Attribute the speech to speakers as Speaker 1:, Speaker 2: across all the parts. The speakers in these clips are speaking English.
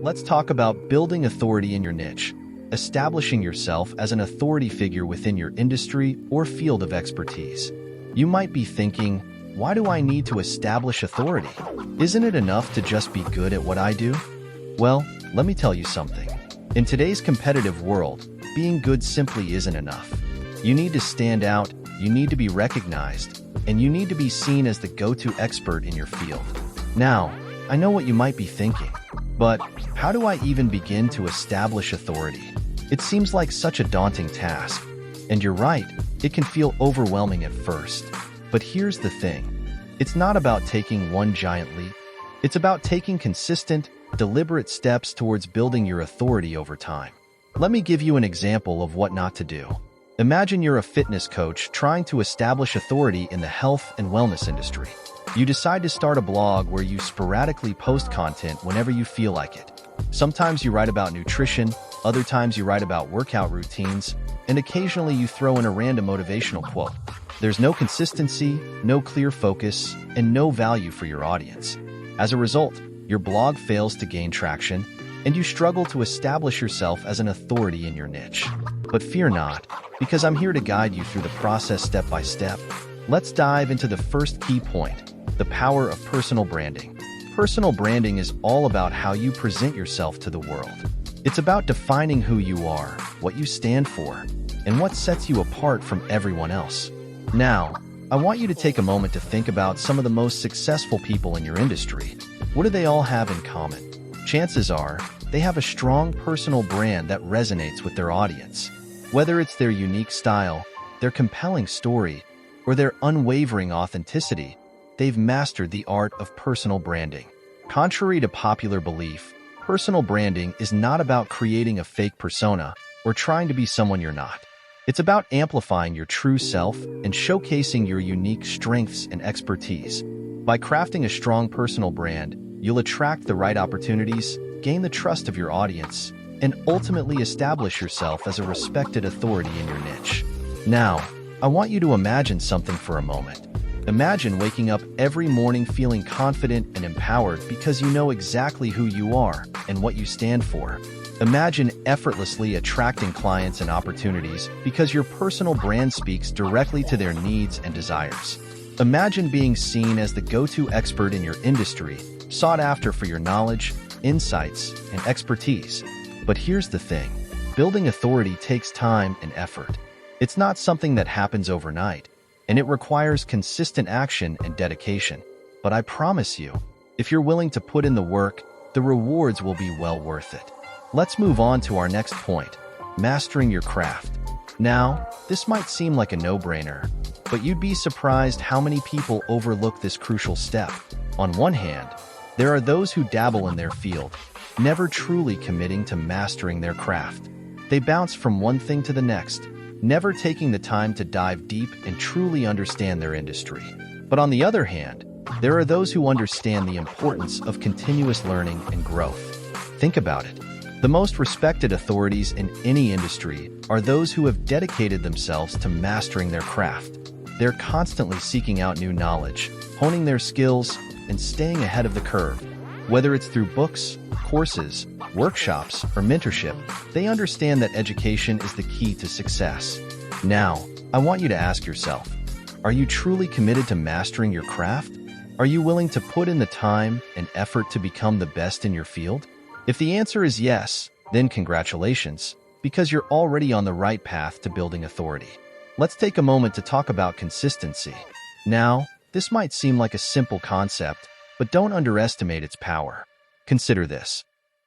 Speaker 1: let's talk about building authority in your niche, establishing yourself as an authority figure within your industry or field of expertise. You might be thinking, why do I need to establish authority? Isn't it enough to just be good at what I do? Well, let me tell you something. In today's competitive world, being good simply isn't enough. You need to stand out, you need to be recognized, and you need to be seen as the go-to expert in your field. Now, I know what you might be thinking, but how do I even begin to establish authority? It seems like such a daunting task. And you're right, it can feel overwhelming at first. But here's the thing. It's not about taking one giant leap. It's about taking consistent, deliberate steps towards building your authority over time. Let me give you an example of what not to do. Imagine you're a fitness coach trying to establish authority in the health and wellness industry. You decide to start a blog where you sporadically post content whenever you feel like it. Sometimes you write about nutrition, other times you write about workout routines, and occasionally you throw in a random motivational quote. There's no consistency, no clear focus, and no value for your audience. As a result, your blog fails to gain traction, and you struggle to establish yourself as an authority in your niche. But fear not, because I'm here to guide you through the process step by step. Let's dive into the first key point, the power of personal branding. Personal branding is all about how you present yourself to the world. It's about defining who you are, what you stand for, and what sets you apart from everyone else. Now, I want you to take a moment to think about some of the most successful people in your industry. What do they all have in common? Chances are, they have a strong personal brand that resonates with their audience. Whether it's their unique style, their compelling story, or their unwavering authenticity, they've mastered the art of personal branding. Contrary to popular belief, personal branding is not about creating a fake persona or trying to be someone you're not. It's about amplifying your true self and showcasing your unique strengths and expertise. By crafting a strong personal brand, you'll attract the right opportunities, gain the trust of your audience, and ultimately establish yourself as a respected authority in your niche. Now, I want you to imagine something for a moment. Imagine waking up every morning feeling confident and empowered because you know exactly who you are and what you stand for. Imagine effortlessly attracting clients and opportunities because your personal brand speaks directly to their needs and desires. Imagine being seen as the go-to expert in your industry, sought after for your knowledge, insights, and expertise. But here's the thing. Building authority takes time and effort. It's not something that happens overnight, and it requires consistent action and dedication. But I promise you, if you're willing to put in the work, the rewards will be well worth it. Let's move on to our next point, mastering your craft. Now, this might seem like a no-brainer, but you'd be surprised how many people overlook this crucial step. On one hand, there are those who dabble in their field, never truly committing to mastering their craft. They bounce from one thing to the next, never taking the time to dive deep and truly understand their industry. But on the other hand, there are those who understand the importance of continuous learning and growth. Think about it. The most respected authorities in any industry are those who have dedicated themselves to mastering their craft. They're constantly seeking out new knowledge, honing their skills, and staying ahead of the curve. Whether it's through books, courses, workshops, or mentorship, they understand that education is the key to success. Now, I want you to ask yourself, are you truly committed to mastering your craft? Are you willing to put in the time and effort to become the best in your field? If the answer is yes, then congratulations, because you're already on the right path to building authority. Let's take a moment to talk about consistency. Now, this might seem like a simple concept, but don't underestimate its power. Consider this.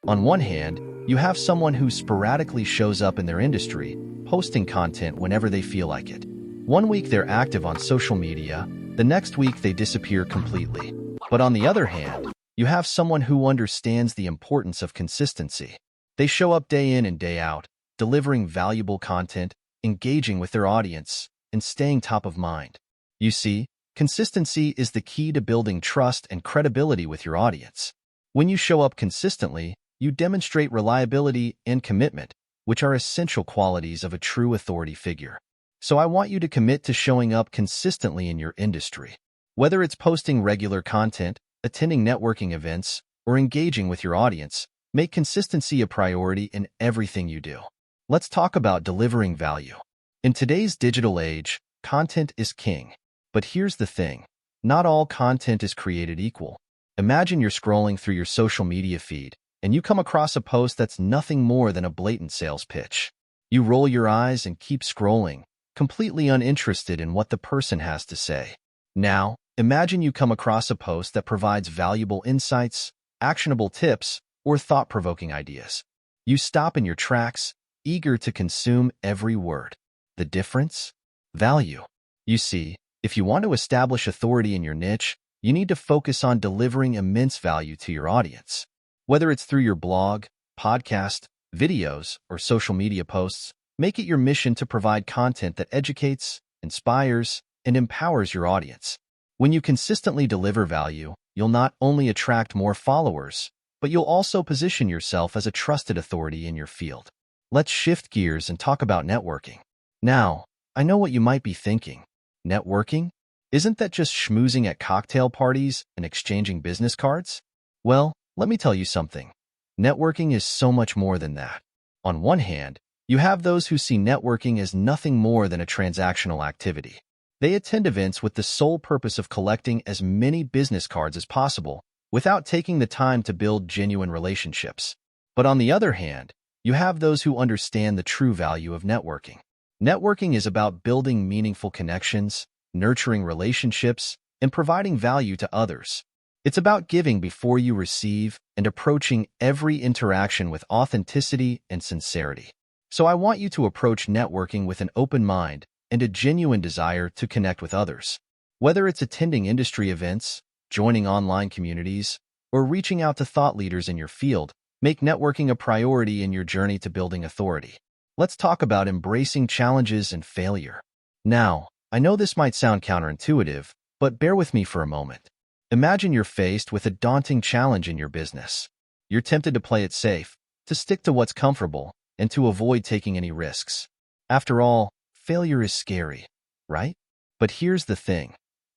Speaker 1: On one hand, you have someone who sporadically shows up in their industry, posting content whenever they feel like it. One week they're active on social media, the next week they disappear completely. But on the other hand, you have someone who understands the importance of consistency. They show up day in and day out, delivering valuable content, engaging with their audience, and staying top of mind. You see, consistency is the key to building trust and credibility with your audience. When you show up consistently, you demonstrate reliability and commitment, which are essential qualities of a true authority figure. So I want you to commit to showing up consistently in your industry. Whether it's posting regular content, attending networking events, or engaging with your audience, Make consistency a priority in everything you do. Let's talk about delivering value. In today's digital age, content is king. But here's the thing. Not all content is created equal. Imagine you're scrolling through your social media feed, and you come across a post that's nothing more than a blatant sales pitch. You roll your eyes and keep scrolling, completely uninterested in what the person has to say. Now, imagine you come across a post that provides valuable insights, actionable tips, or thought-provoking ideas. You stop in your tracks, eager to consume every word. The difference? Value. You see, if you want to establish authority in your niche, you need to focus on delivering immense value to your audience. Whether it's through your blog, podcast, videos, or social media posts, make it your mission to provide content that educates, inspires, and empowers your audience. When you consistently deliver value, you'll not only attract more followers, but you'll also position yourself as a trusted authority in your field. Let's shift gears and talk about networking. Now, I know what you might be thinking. Networking? Isn't that just schmoozing at cocktail parties and exchanging business cards? Well, let me tell you something. Networking is so much more than that. On one hand, you have those who see networking as nothing more than a transactional activity. They attend events with the sole purpose of collecting as many business cards as possible, without taking the time to build genuine relationships. But on the other hand, you have those who understand the true value of networking. Networking is about building meaningful connections, nurturing relationships, and providing value to others. It's about giving before you receive and approaching every interaction with authenticity and sincerity. So I want you to approach networking with an open mind and a genuine desire to connect with others. Whether it's attending industry events, joining online communities, or reaching out to thought leaders in your field, make networking a priority in your journey to building authority. Let's talk about embracing challenges and failure. Now, I know this might sound counterintuitive, but bear with me for a moment. Imagine you're faced with a daunting challenge in your business. You're tempted to play it safe, to stick to what's comfortable, and to avoid taking any risks. After all, failure is scary, right? But here's the thing.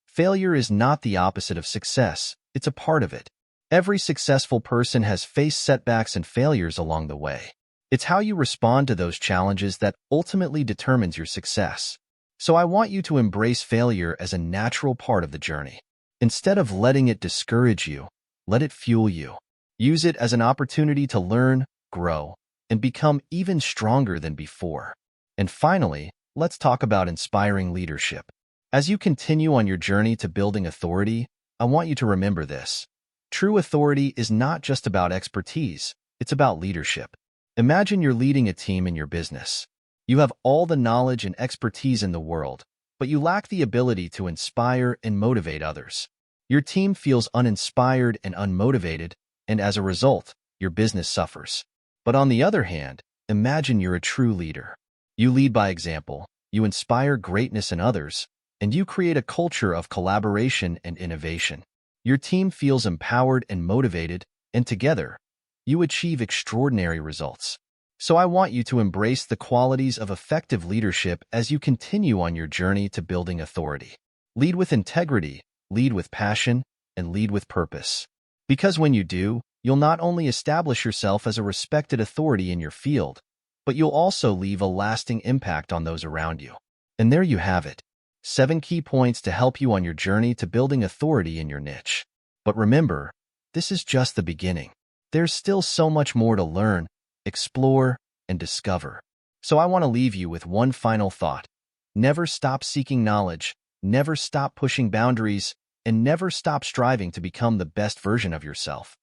Speaker 1: Failure is not the opposite of success, it's a part of it. Every successful person has faced setbacks and failures along the way. It's how you respond to those challenges that ultimately determines your success. So I want you to embrace failure as a natural part of the journey. Instead of letting it discourage you, let it fuel you. Use it as an opportunity to learn, grow, and become even stronger than before. And finally, let's talk about inspiring leadership. As you continue on your journey to building authority, I want you to remember this. True authority is not just about expertise, it's about leadership. Imagine you're leading a team in your business. You have all the knowledge and expertise in the world, but you lack the ability to inspire and motivate others. Your team feels uninspired and unmotivated, and as a result, your business suffers. But on the other hand, imagine you're a true leader. You lead by example, you inspire greatness in others, and you create a culture of collaboration and innovation. Your team feels empowered and motivated, and together, you achieve extraordinary results. So I want you to embrace the qualities of effective leadership as you continue on your journey to building authority. Lead with integrity, lead with passion, and lead with purpose. Because when you do, you'll not only establish yourself as a respected authority in your field, but you'll also leave a lasting impact on those around you. And there you have it. 7 key points to help you on your journey to building authority in your niche. But remember, this is just the beginning. There's still so much more to learn, explore, and discover. So I want to leave you with one final thought. Never stop seeking knowledge, never stop pushing boundaries, and never stop striving to become the best version of yourself.